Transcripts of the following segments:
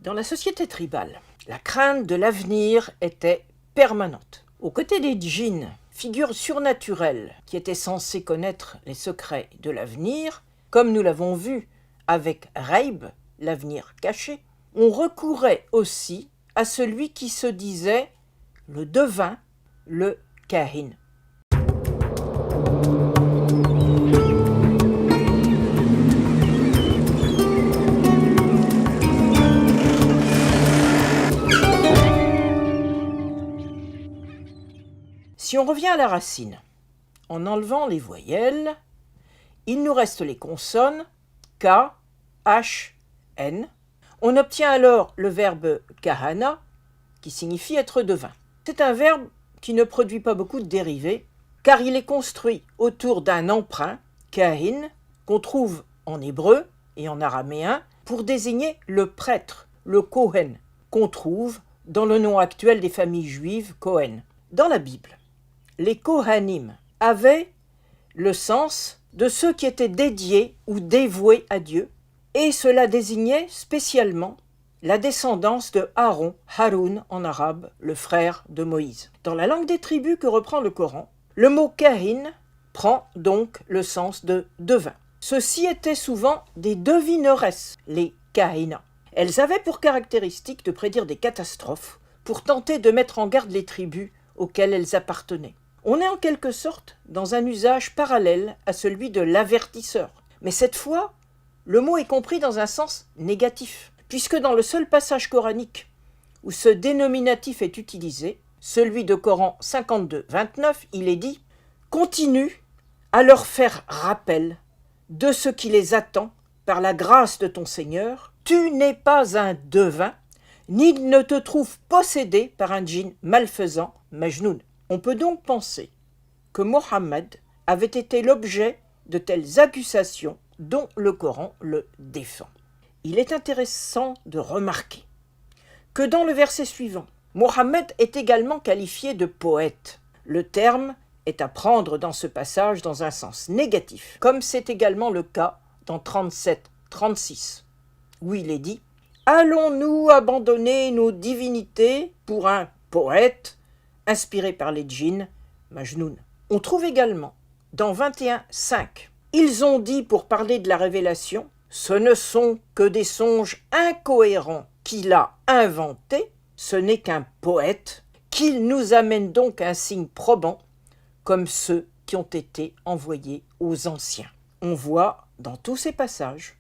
Dans la société tribale, la crainte de l'avenir était permanente. Aux côtés des djinns, figures surnaturelles qui étaient censées connaître les secrets de l'avenir, comme nous l'avons vu avec Ghaib, l'avenir caché, on recourait aussi à celui qui se disait le devin, le kahin. Si on revient à la racine, en enlevant les voyelles, il nous reste les consonnes K, H, N. On obtient alors le verbe kahana, qui signifie être devin. C'est un verbe qui ne produit pas beaucoup de dérivés, car il est construit autour d'un emprunt, kahin, qu'on trouve en hébreu et en araméen pour désigner le prêtre, le kohen, qu'on trouve dans le nom actuel des familles juives, Cohen. Dans la Bible, les Kohanim avaient le sens de ceux qui étaient dédiés ou dévoués à Dieu, et cela désignait spécialement la descendance de Aaron, Haroun en arabe, le frère de Moïse. Dans la langue des tribus que reprend le Coran, le mot kahin prend donc le sens de devin. Ceux-ci étaient souvent des devineresses, les kahina. Elles avaient pour caractéristique de prédire des catastrophes pour tenter de mettre en garde les tribus auxquelles elles appartenaient. On est en quelque sorte dans un usage parallèle à celui de l'avertisseur. Mais cette fois, le mot est compris dans un sens négatif, puisque dans le seul passage coranique où ce dénominatif est utilisé, celui de Coran 52, 29, il est dit « Continue à leur faire rappel de ce qui les attend par la grâce de ton Seigneur. Tu n'es pas un devin, ni ne te trouves possédé par un djinn malfaisant, Majnoun. » On peut donc penser que Mohammed avait été l'objet de telles accusations dont le Coran le défend. Il est intéressant de remarquer que dans le verset suivant, Mohammed est également qualifié de poète. Le terme est à prendre dans ce passage dans un sens négatif, comme c'est également le cas dans 37-36, où il est dit « Allons-nous abandonner nos divinités pour un poète inspiré par les djinns, Majnoun ?» On trouve également dans 21-5, ils ont dit pour parler de la révélation, ce ne sont que des songes incohérents qu'il a inventés, ce n'est qu'un poète, qu'il nous amène donc un signe probant, comme ceux qui ont été envoyés aux anciens. On voit dans tous ces passages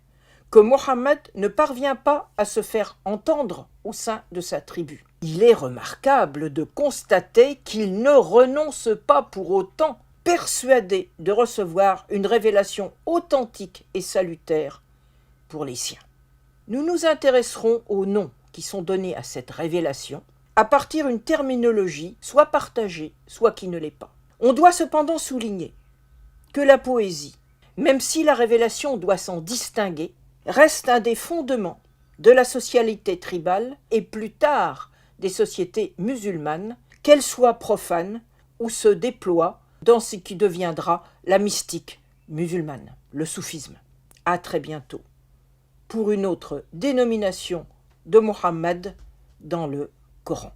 que Mohammed ne parvient pas à se faire entendre au sein de sa tribu. Il est remarquable de constater qu'il ne renonce pas pour autant, persuadé de recevoir une révélation authentique et salutaire pour les siens. Nous nous intéresserons aux noms qui sont donnés à cette révélation à partir d'une terminologie soit partagée, soit qui ne l'est pas. On doit cependant souligner que la poésie, même si la révélation doit s'en distinguer, reste un des fondements de la socialité tribale et plus tard des sociétés musulmanes, qu'elles soient profanes ou se déploient dans ce qui deviendra la mystique musulmane, le soufisme. À très bientôt pour une autre dénomination de Mohammed dans le Coran.